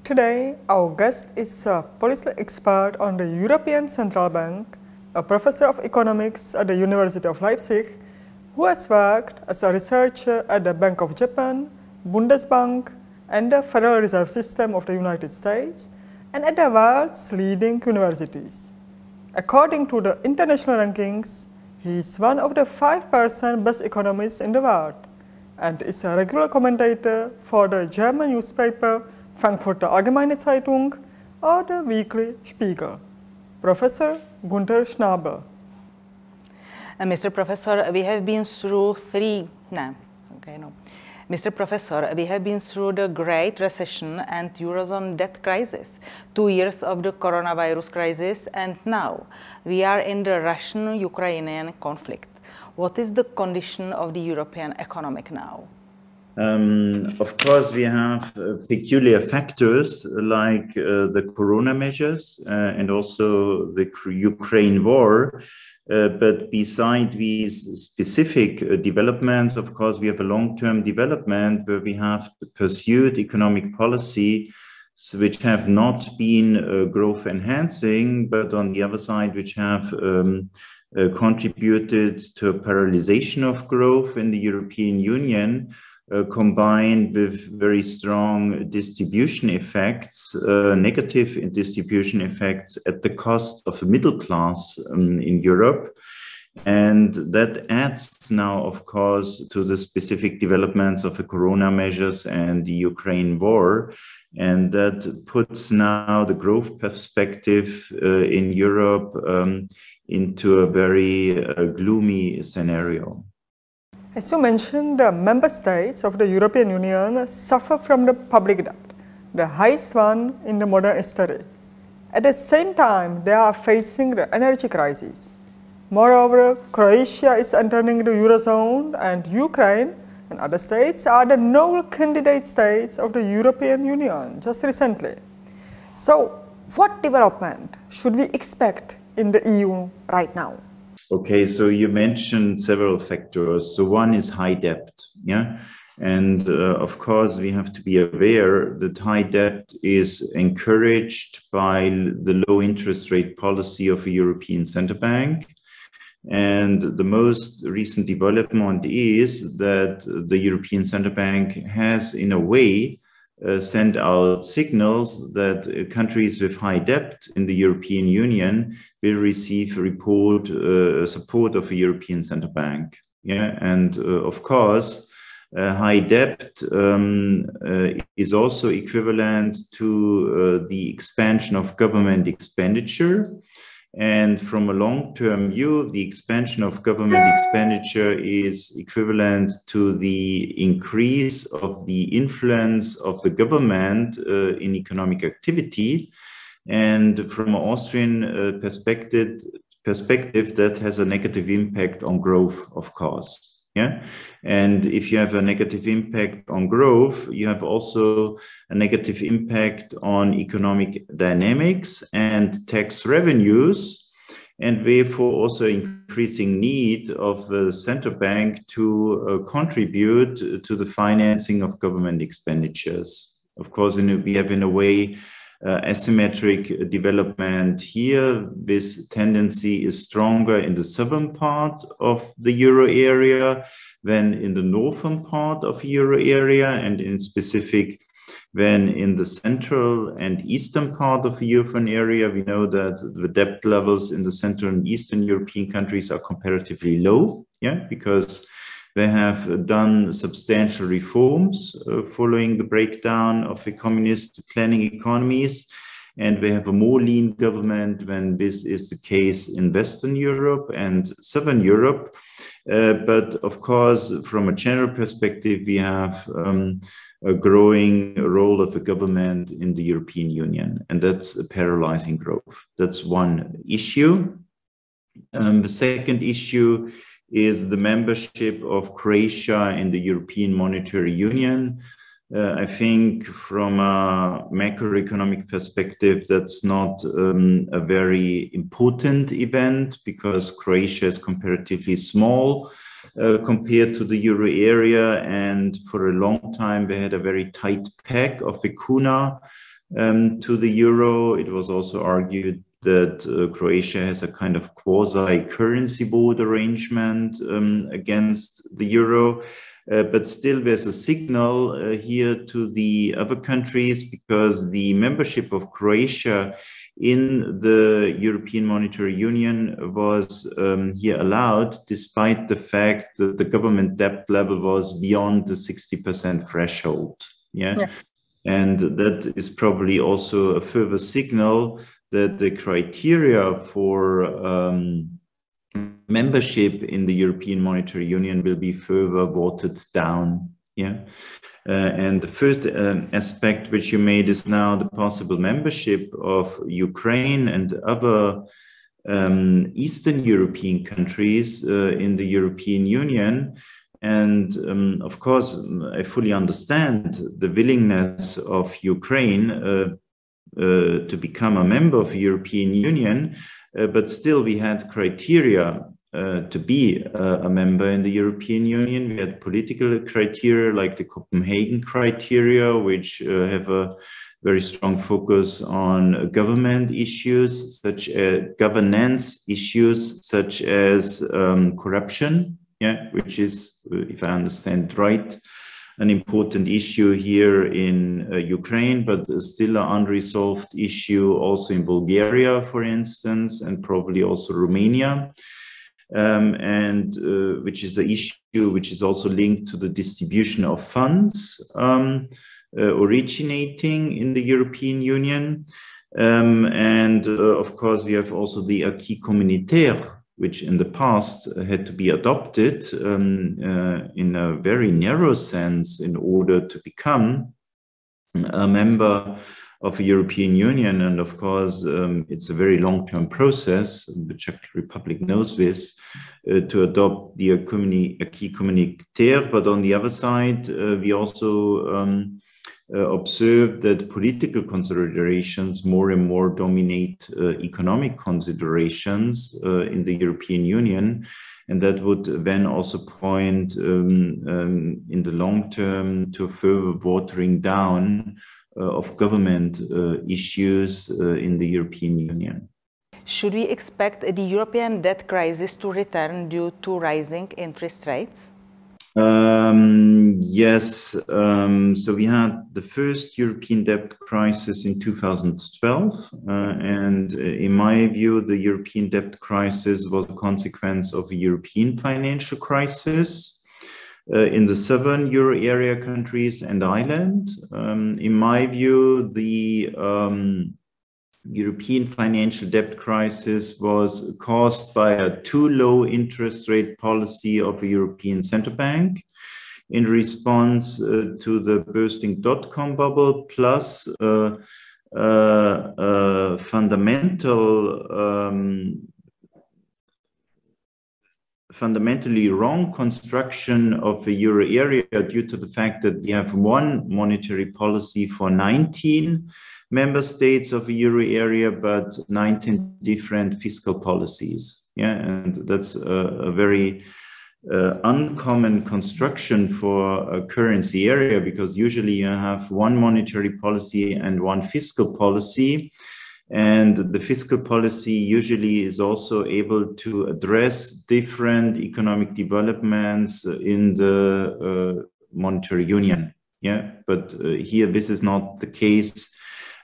Today, our guest is a policy expert on the European Central Bank, a professor of economics at the University of Leipzig, who has worked as a researcher at the Bank of Japan, Bundesbank, and the Federal Reserve System of the United States, and at the world's leading universities. According to the international rankings, he is one of the 5% best economists in the world, and is a regular commentator for the German newspaper Frankfurter Allgemeine Zeitung or the weekly Spiegel. Professor Gunther Schnabl. Mr. Professor, we have been through Mr. Professor, we have been through the Great Recession and Eurozone debt crisis, 2 years of the coronavirus crisis, and now we are in the Russian-Ukrainian conflict. What is the condition of the European economic now? Of course, we have peculiar factors like the corona measures and also the Ukraine war. But beside these specific developments, of course, we have a long-term development where we have pursued economic policy which have not been growth enhancing, but on the other side, which have contributed to a paralyzation of growth in the European Union, combined with very strong distribution effects, negative distribution effects at the cost of the middle class in Europe. And that adds now, of course, to the specific developments of the corona measures and the Ukraine war. And that puts now the growth perspective in Europe into a very gloomy scenario. As you mentioned, the member states of the European Union suffer from the public debt, the highest one in the modern history. At the same time, they are facing the energy crisis. Moreover, Croatia is entering the Eurozone, and Ukraine and other states are the novel candidate states of the European Union just recently. So, what development should we expect in the EU right now? Okay, so you mentioned several factors. So one is high debt, yeah? And of course, we have to be aware that high debt is encouraged by the low interest rate policy of the European Central Bank. And the most recent development is that the European Central Bank has, in a way, sent out signals that countries with high debt in the European Union will receive support of the European Central Bank. Yeah, and of course, high debt is also equivalent to the expansion of government expenditure. And from a long-term view, the expansion of government expenditure is equivalent to the increase of the influence of the government in economic activity. And from an Austrian perspective, that has a negative impact on growth, of course. Yeah? And if you have a negative impact on growth, you have also a negative impact on economic dynamics and tax revenues, and therefore also increasing need of the central bank to contribute to the financing of government expenditures. Of course, we have in a way asymmetric development here. This tendency is stronger in the southern part of the euro area than in the northern part of the euro area, and in specific than in the central and eastern part of the European area. We know that the debt levels in the central and eastern European countries are comparatively low, yeah, because they have done substantial reforms following the breakdown of the communist planning economies, and they have a more lean government than this is the case in Western Europe and Southern Europe. But of course, from a general perspective, we have a growing role of the government in the European Union, and that's paralyzing growth. That's one issue. The second issue is the membership of Croatia in the European Monetary Union. I think from a macroeconomic perspective, that's not a very important event because Croatia is comparatively small compared to the euro area, and for a long time they had a very tight peg of the kuna to the euro. It was also argued that Croatia has a kind of quasi-currency board arrangement against the euro. But still there's a signal here to the other countries, because the membership of Croatia in the European Monetary Union was here allowed, despite the fact that the government debt level was beyond the 60% threshold. Yeah. And that is probably also a further signal that the criteria for membership in the European Monetary Union will be further watered down. Yeah. And the first aspect which you made is now the possible membership of Ukraine and other Eastern European countries in the European Union. And of course, I fully understand the willingness of Ukraine to become a member of the European Union, but still we had criteria to be a member in the European Union. We had political criteria like the Copenhagen criteria, which have a very strong focus on government issues, such as governance issues, such as corruption, yeah, which is, if I understand right, an important issue here in Ukraine, but still an unresolved issue also in Bulgaria, for instance, and probably also Romania. Which is an issue which is also linked to the distribution of funds originating in the European Union. Of course, we have also the acquis communautaire, which in the past had to be adopted in a very narrow sense in order to become a member of the European Union. And of course, it's a very long-term process. The Czech Republic knows this, to adopt the acquis communautaire. But on the other side, we also observe that political considerations more and more dominate economic considerations in the European Union. And that would then also point in the long term to further watering down of government issues in the European Union. Should we expect the European debt crisis to return due to rising interest rates? Yes. So we had the first European debt crisis in 2012. And in my view, the European debt crisis was a consequence of a European financial crisis in the southern euro area countries and Ireland. In my view, the European financial debt crisis was caused by a too low interest rate policy of a European Central Bank in response to the bursting dot-com bubble, plus fundamentally wrong construction of the euro area due to the fact that we have one monetary policy for 19 member states of the euro area, but 19 different fiscal policies. Yeah, and that's a very uncommon construction for a currency area, because usually you have one monetary policy and one fiscal policy. And the fiscal policy usually is also able to address different economic developments in the monetary union. Yeah, but here this is not the case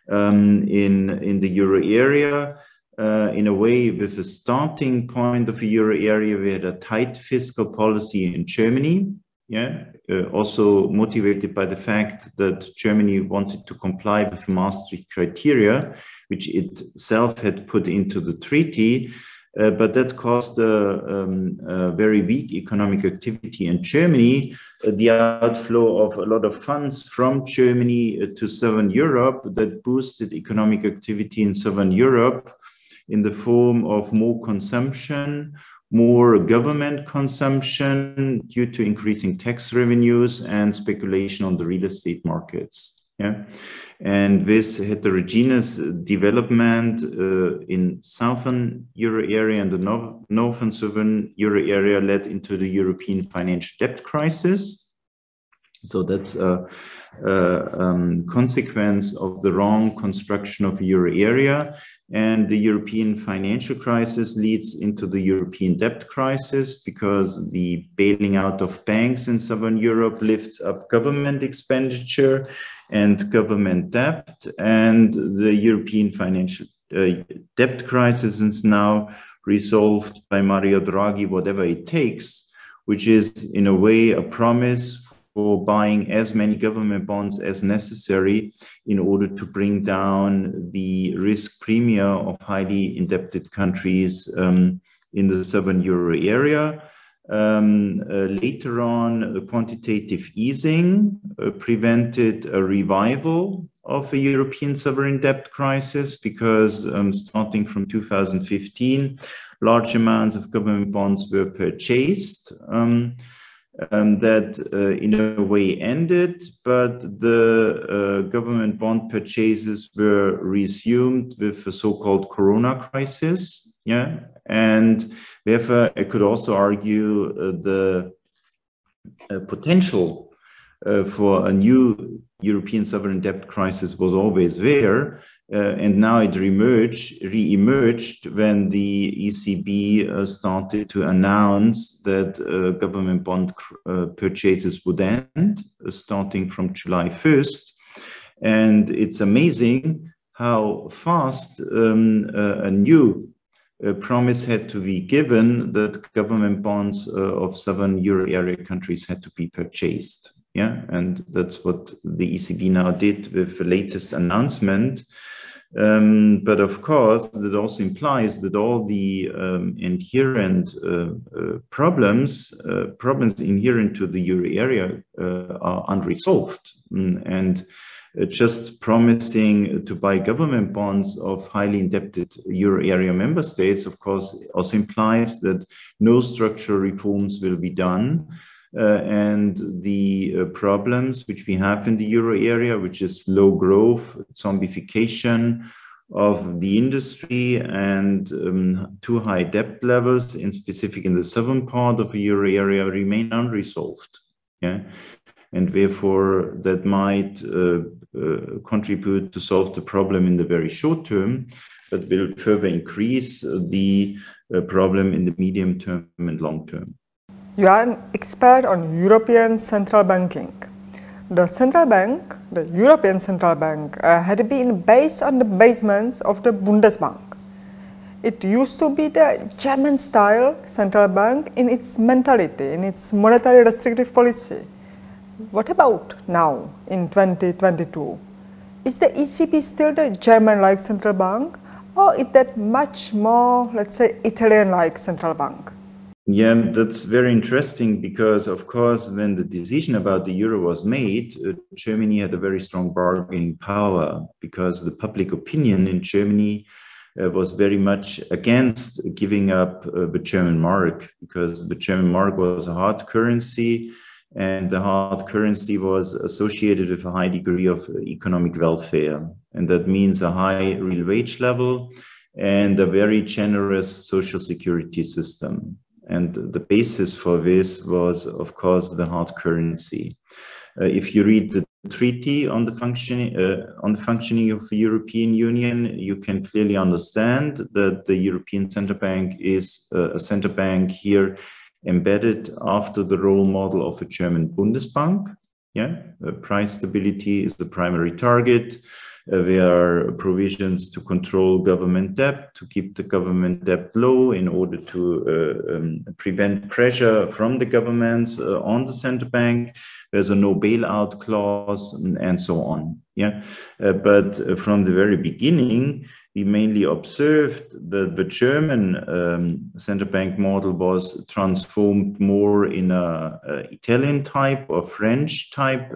in the euro area. In a way, with the starting point of the euro area, we had a tight fiscal policy in Germany. Yeah, also motivated by the fact that Germany wanted to comply with Maastricht criteria, which itself had put into the treaty, but that caused a very weak economic activity in Germany, the outflow of a lot of funds from Germany to Southern Europe that boosted economic activity in Southern Europe in the form of more consumption, more government consumption due to increasing tax revenues and speculation on the real estate markets. Yeah, and this heterogeneous development in southern euro area and the northern southern euro area led into the European financial debt crisis. So that's a consequence of the wrong construction of the euro area. And the European financial crisis leads into the European debt crisis, because the bailing out of banks in Southern Europe lifts up government expenditure and government debt. And the European financial debt crisis is now resolved by Mario Draghi, whatever it takes, which is in a way a promise for buying as many government bonds as necessary in order to bring down the risk premium of highly indebted countries in the Southern Euro area. Later on, the quantitative easing prevented a revival of a European sovereign debt crisis, because starting from 2015, large amounts of government bonds were purchased. That in a way ended, but the government bond purchases were resumed with the so-called Corona crisis. Yeah, and therefore I could also argue the potential for a new European sovereign debt crisis was always there, and now it re-emerged when the ECB started to announce that government bond purchases would end starting from July 1st. And it's amazing how fast a new promise had to be given that government bonds of Southern Euro area countries had to be purchased. Yeah, and that's what the ECB now did with the latest announcement. But of course, that also implies that all the inherent problems inherent to the euro area are unresolved. And just promising to buy government bonds of highly indebted euro area member states, of course, also implies that no structural reforms will be done. And the problems which we have in the euro area, which is low growth, zombification of the industry, and too high debt levels, in specific in the southern part of the euro area, remain unresolved. Yeah, and therefore that might contribute to solve the problem in the very short term, but will further increase the problem in the medium term and long term. You are an expert on European central banking. The central bank, the European Central Bank, had been based on the basements of the Bundesbank. It used to be the German-style central bank in its mentality, in its monetary restrictive policy. What about now, in 2022? Is the ECB still the German-like central bank, or is that much more, let's say, Italian-like central bank? Yeah, that's very interesting, because, of course, when the decision about the euro was made, Germany had a very strong bargaining power, because the public opinion in Germany was very much against giving up the German mark, because the German mark was a hard currency, and the hard currency was associated with a high degree of economic welfare. And that means a high real wage level and a very generous social security system. And the basis for this was, of course, the hard currency. If you read the treaty on the functioning of the European Union, you can clearly understand that the European Central Bank is a central bank here embedded after the role model of a German Bundesbank. Yeah, price stability is the primary target. There are provisions to control government debt, to keep the government debt low in order to prevent pressure from the governments on the central bank. There's a no bailout clause and so on. Yeah, but from the very beginning, we mainly observed that the German central bank model was transformed more in a Italian type or French type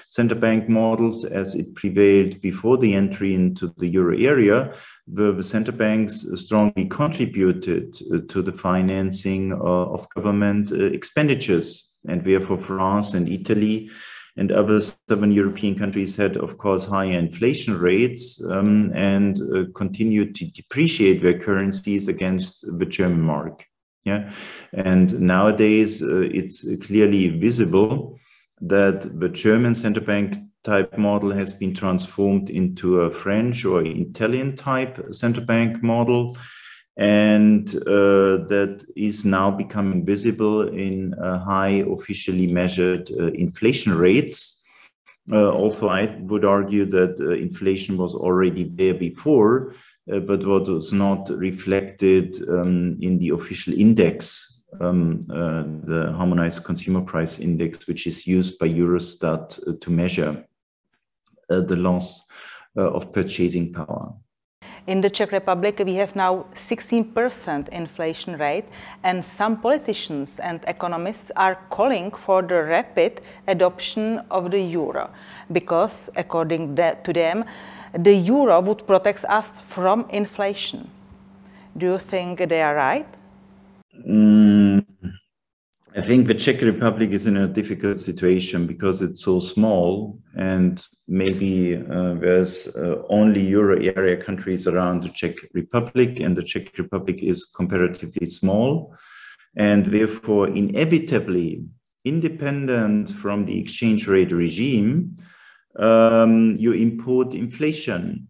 central bank models, as it prevailed before the entry into the euro area, where the central banks strongly contributed to the financing of government expenditures. And therefore France and Italy and other southern European countries had, of course, higher inflation rates and continued to depreciate their currencies against the German mark. Yeah, and nowadays it's clearly visible that the German central bank type model has been transformed into a French or Italian type central bank model, and that is now becoming visible in high officially measured inflation rates. Also, I would argue that inflation was already there before, but what was not reflected in the official index, the Harmonized Consumer Price Index, which is used by Eurostat to measure the loss of purchasing power. In the Czech Republic, we have now 16% inflation rate, and some politicians and economists are calling for the rapid adoption of the euro, because, according to them, the euro would protect us from inflation. Do you think they are right? I think the Czech Republic is in a difficult situation because it's so small, and maybe there's only euro area countries around the Czech Republic, and the Czech Republic is comparatively small, and therefore inevitably independent from the exchange rate regime, you import inflation.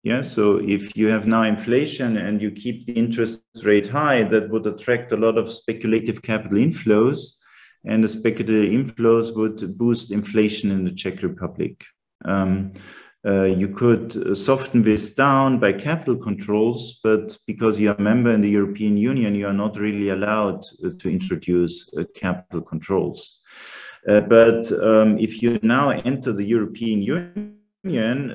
Yeah, so if you have now inflation and you keep the interest rate high, that would attract a lot of speculative capital inflows, and the speculative inflows would boost inflation in the Czech Republic. You could soften this down by capital controls, but because you are a member in the European Union, you are not really allowed to introduce capital controls. But if you now enter the European Union,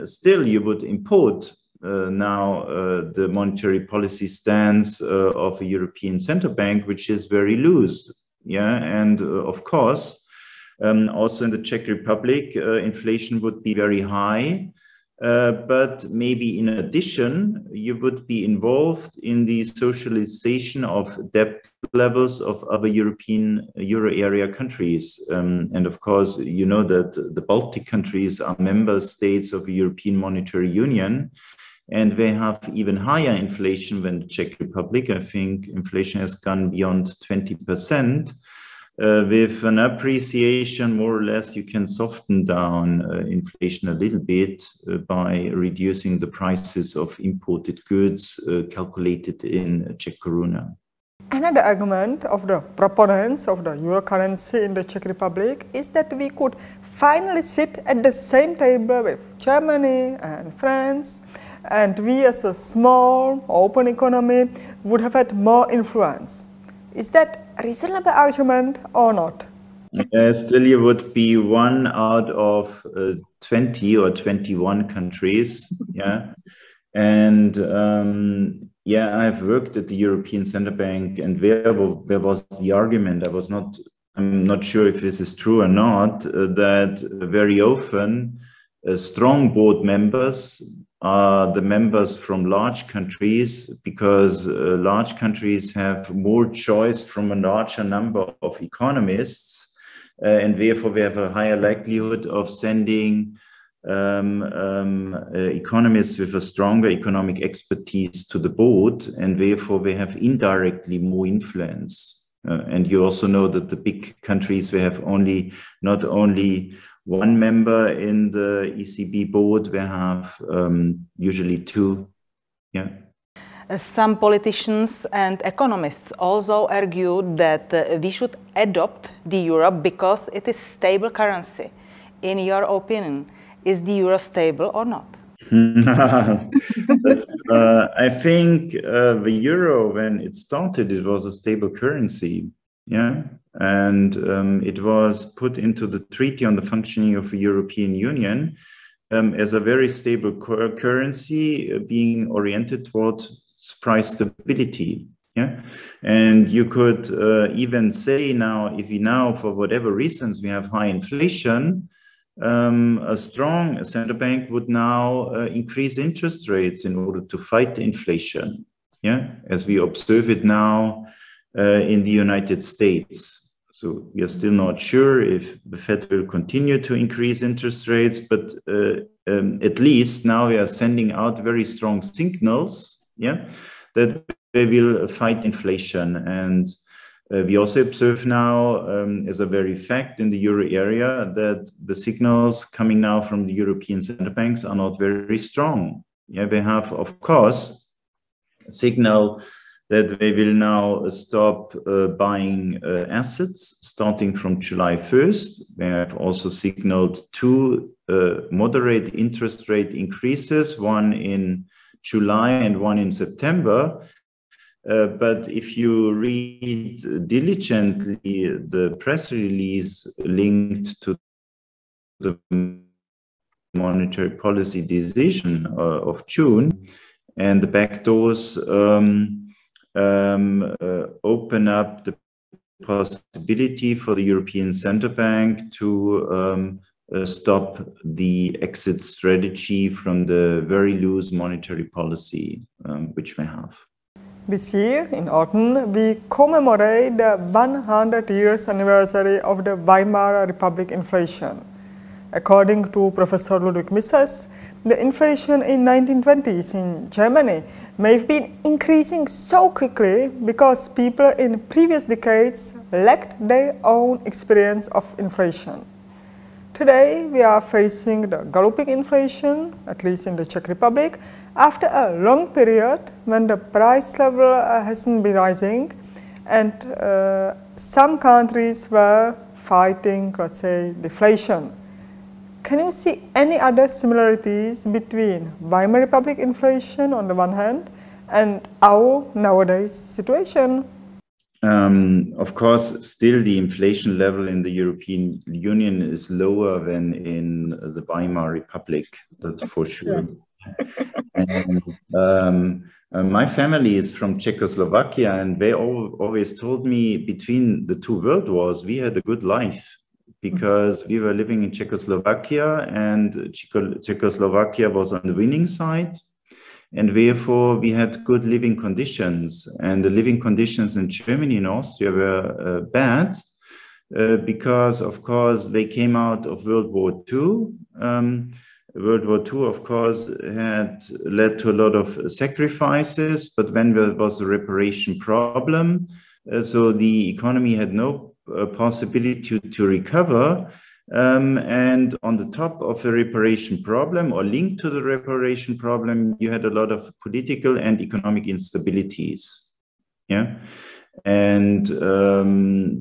still you would import now the monetary policy stance of a European Central Bank, which is very loose. Yeah, and of course, also in the Czech Republic, inflation would be very high. But maybe in addition, you would be involved in the socialization of debt levels of other European euro area countries. And of course, you know that the Baltic countries are member states of the European Monetary Union, and they have even higher inflation than the Czech Republic. I think inflation has gone beyond 20%. With an appreciation, more or less, you can soften down inflation a little bit by reducing the prices of imported goods calculated in Czech koruna. Another argument of the proponents of the euro currency in the Czech Republic is that we could finally sit at the same table with Germany and France, and we as a small, open economy would have had more influence. Is that a reasonable argument or not? Still, you would be one out of 20 or 21 countries. Yeah, and yeah, I've worked at the European Central Bank, and there was the argument. I'm not sure if this is true or not, that very often strong board members are the members from large countries, because large countries have more choice from a larger number of economists, and therefore we have a higher likelihood of sending economists with a stronger economic expertise to the board, and therefore they have indirectly more influence. And you also know that the big countries, they have not only one member in the ECB board, we have usually two. Yeah. Some politicians and economists also argue that we should adopt the euro because it is stable currency. In your opinion, is the euro stable or not? I think the euro, when it started, it was a stable currency. Yeah, and it was put into the Treaty on the Functioning of the European Union as a very stable currency, being oriented towards price stability. Yeah, and you could even say now, if we now, for whatever reasons, we have high inflation, a strong central bank would now increase interest rates in order to fight inflation. Yeah, as we observe it now in the United States. So we are still not sure if the Fed will continue to increase interest rates, but at least now we are sending out very strong signals, yeah, that they will fight inflation. And We also observe now, as a very fact in the euro area, that the signals coming now from the European central banks are not very strong. Yeah, we have, of course, a signal that they will now stop buying assets starting from July 1st. They have also signaled two moderate interest rate increases, one in July and one in September. But if you read diligently the press release linked to the monetary policy decision of June, and the back doors open up the possibility for the European Central Bank to stop the exit strategy from the very loose monetary policy which we have. This year, in autumn, we commemorate the 100 years anniversary of the Weimar Republic inflation. According to Professor Ludwig Misses, the inflation in 1920s in Germany may have been increasing so quickly because people in previous decades lacked their own experience of inflation. Today, we are facing the galloping inflation, at least in the Czech Republic, after a long period when the price level hasn't been rising, and some countries were fighting, let's say, deflation. Can you see any other similarities between Weimar Republic inflation on the one hand and our nowadays situation? Of course, still the inflation level in the European Union is lower than in the Weimar Republic, that's for sure. And, my family is from Czechoslovakia, and they always told me between the two world wars, we had a good life because we were living in Czechoslovakia, and Czechoslovakia was on the winning side. And therefore, we had good living conditions. And the living conditions in Germany and Austria were bad because, of course, they came out of World War II. World War II, of course, had led to a lot of sacrifices, but when there was a reparation problem, so the economy had no possibility to recover. And on the top of the reparation problem, or linked to the reparation problem, you had a lot of political and economic instabilities. Yeah. And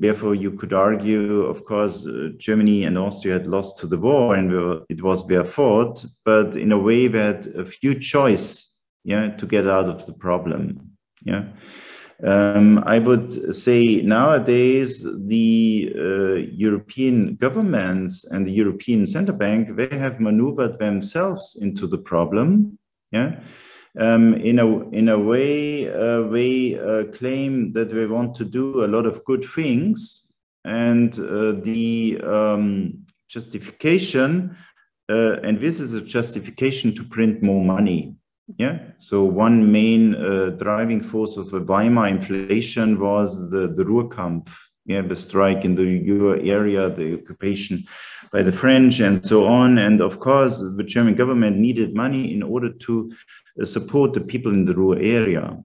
therefore, you could argue, of course, Germany and Austria had lost to the war, and it was their fault, but in a way, they had a few choice, yeah, to get out of the problem. Yeah. I would say nowadays the European governments and the European Central Bank, they have maneuvered themselves into the problem. Yeah, in a way, they claim that they want to do a lot of good things, and the justification, and this is a justification to print more money. Yeah, so one main driving force of the Weimar inflation was the Ruhrkampf, yeah, the strike in the euro area, the occupation by the French, and so on. And of course, the German government needed money in order to support the people in the Ruhr area.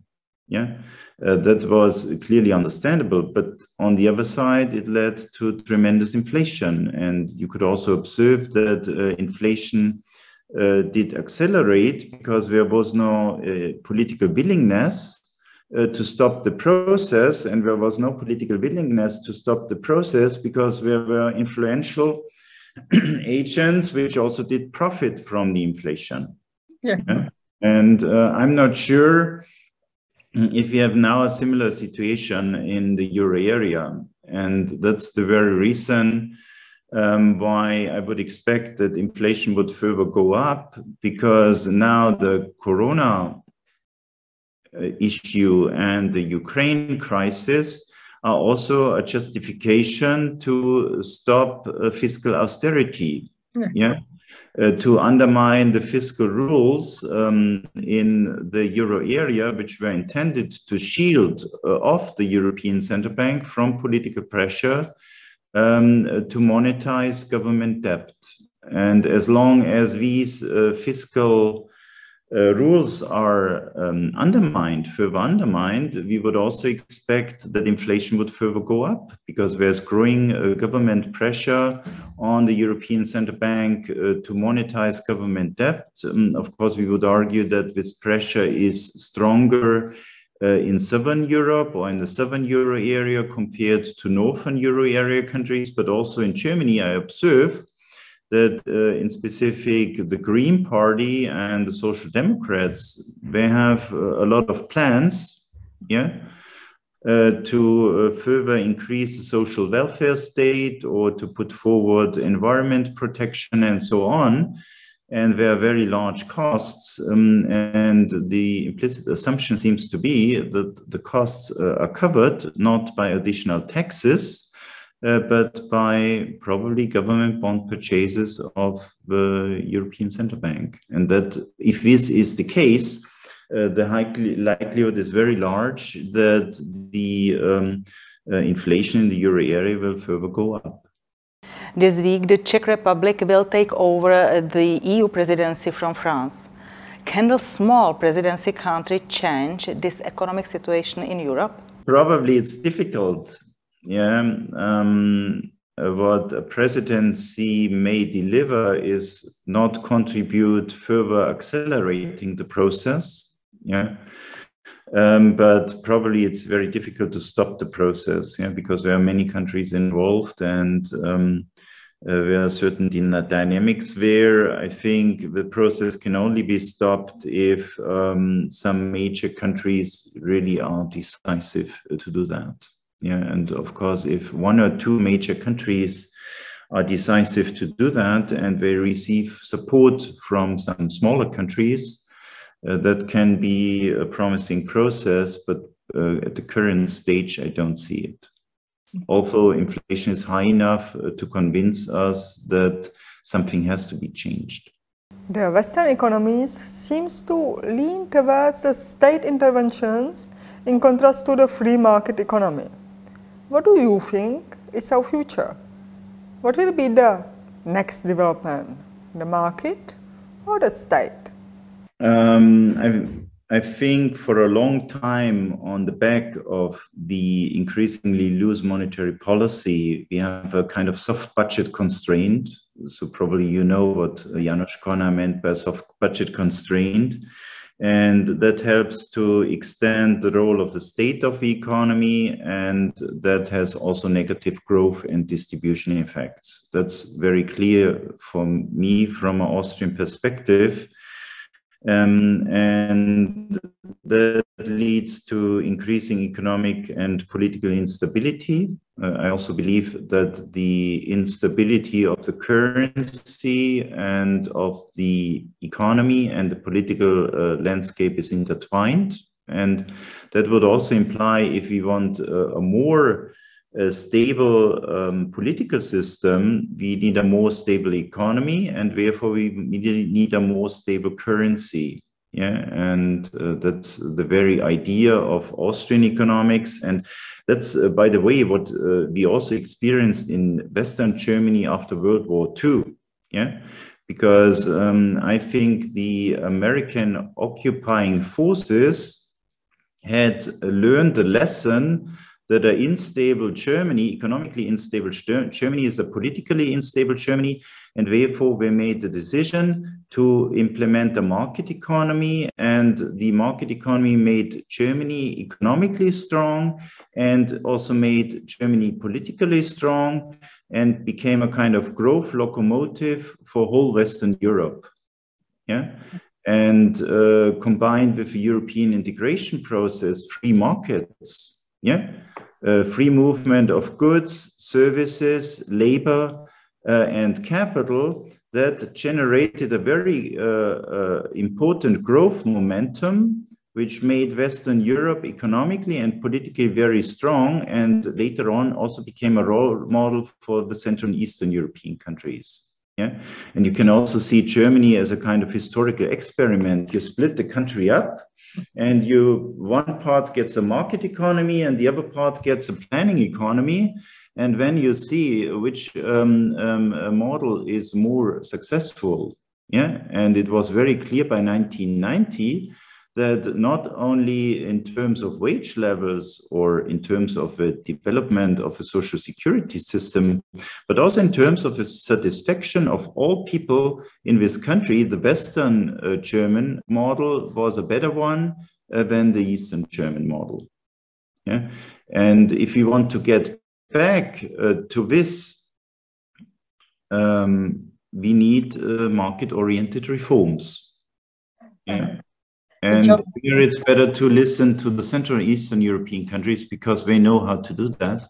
Yeah, that was clearly understandable. But on the other side, it led to tremendous inflation, and you could also observe that inflation did accelerate because there was no political willingness to stop the process, and there was no political willingness to stop the process because there were influential agents which also did profit from the inflation. Yeah. And I'm not sure if we have now a similar situation in the euro area, and that's the very reason why I would expect that inflation would further go up, because now the Corona issue and the Ukraine crisis are also a justification to stop fiscal austerity, to undermine the fiscal rules in the euro area, which were intended to shield off the European Central Bank from political pressure to monetize government debt. And as long as these fiscal rules are further undermined, we would also expect that inflation would further go up, because there's growing government pressure on the European Central Bank to monetize government debt. Of course, we would argue that this pressure is stronger in Southern Europe or in the Southern Euro area compared to Northern Euro area countries, but also in Germany, I observe that in specific, the Green Party and the Social Democrats, they have a lot of plans, to further increase the social welfare state or to put forward environment protection and so on. And there are very large costs, and the implicit assumption seems to be that the costs are covered not by additional taxes, but by probably government bond purchases of the European Central Bank. And that if this is the case, the likelihood is very large that the inflation in the euro area will further go up. This week, the Czech Republic will take over the EU presidency from France. Can the small presidency country change this economic situation in Europe? Probably it's difficult. What a presidency may deliver is not contribute further accelerating the process. But probably it's very difficult to stop the process, because there are many countries involved, and there are certain dynamics there. I think the process can only be stopped if some major countries really are decisive to do that. And of course, if one or two major countries are decisive to do that and they receive support from some smaller countries, that can be a promising process, but at the current stage, I don't see it. Although inflation is high enough to convince us that something has to be changed. The Western economies seems to lean towards the state interventions in contrast to the free market economy. What do you think is our future? What will be the next development, the market or the state? I think for a long time, on the back of the increasingly loose monetary policy, we have a kind of soft budget constraint. So probably you know what Janos Korna meant by soft budget constraint. And that helps to extend the role of the state of the economy, and that has also negative growth and distribution effects. That's very clear for me from an Austrian perspective. And that leads to increasing economic and political instability. I also believe that the instability of the currency and of the economy and the political landscape is intertwined. And that would also imply, if we want a more stable political system, we need a more stable economy, and therefore we need a more stable currency. And that's the very idea of Austrian economics. And that's, by the way, what we also experienced in Western Germany after World War II. Because I think the American occupying forces had learned the lesson that an unstable Germany, economically unstable Germany, is a politically unstable Germany, and therefore we made the decision to implement a market economy, and the market economy made Germany economically strong and also made Germany politically strong and became a kind of growth locomotive for whole Western Europe. And combined with the European integration process, free markets, free movement of goods, services, labor, and capital, that generated a very important growth momentum, which made Western Europe economically and politically very strong, and later on also became a role model for the Central and Eastern European countries. And you can also see Germany as a kind of historical experiment. You split the country up, and one part gets a market economy and the other part gets a planning economy. And when you see which model is more successful, Yeah, and it was very clear by 1990 that not only in terms of wage levels or in terms of a development of a social security system, but also in terms of the satisfaction of all people in this country, the Western German model was a better one than the Eastern German model. Yeah? And if we want to get back to this, we need market-oriented reforms. Yeah. And here it's better to listen to the Central and Eastern European countries because they know how to do that.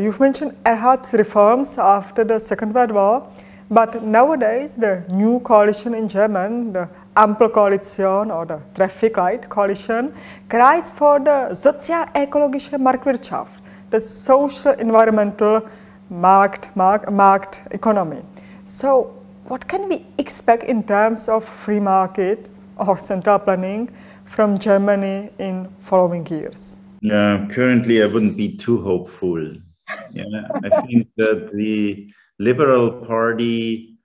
You've mentioned Erhard's reforms after the Second World War, but nowadays the new coalition in Germany, the Ampelkoalition or the Traffic Light Coalition, cries for the sozial-ökologische Marktwirtschaft, the social environmental marked economy. So what can we expect in terms of free market or central planning from Germany in following years? Yeah, currently I wouldn't be too hopeful. Yeah, I think that the Liberal Party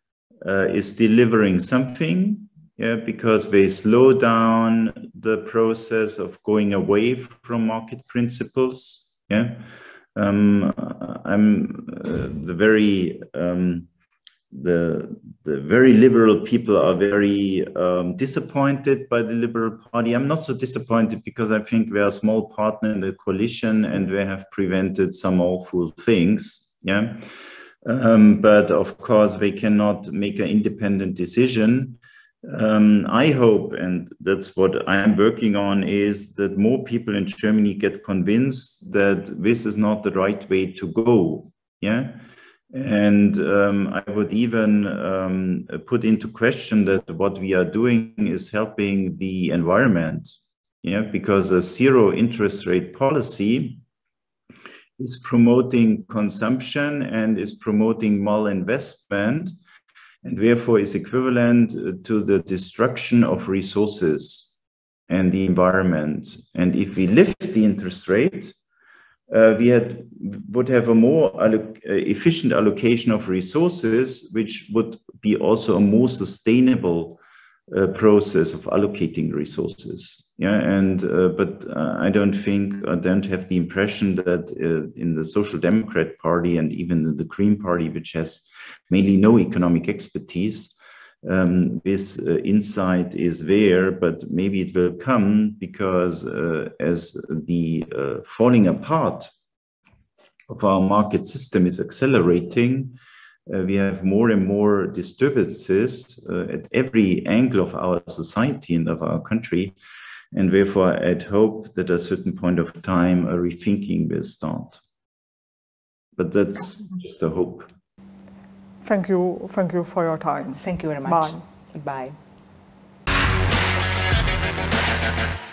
is delivering something, yeah, because they slow down the process of going away from market principles. Yeah, the very liberal people are very disappointed by the Liberal Party. I'm not so disappointed because I think we are a small partner in the coalition and they have prevented some awful things. Yeah, but of course they cannot make an independent decision. I hope, and that's what I'm working on, is that more people in Germany get convinced that this is not the right way to go. Yeah. And I would even put into question that what we are doing is helping the environment, yeah, because a zero interest rate policy is promoting consumption and is promoting malinvestment, and therefore is equivalent to the destruction of resources and the environment. And if we lift the interest rate, we would have a more efficient allocation of resources, which would be also a more sustainable process of allocating resources. Yeah, and but I don't have the impression that in the Social Democrat Party and even in the Green Party, which has mainly no economic expertise, this insight is there, but maybe it will come because as the falling apart of our market system is accelerating, we have more and more disturbances at every angle of our society and of our country. And therefore, I'd hope that at a certain point of time, a rethinking will start. But that's just a hope. Thank you for your time. Thank you very much. Bye. Bye.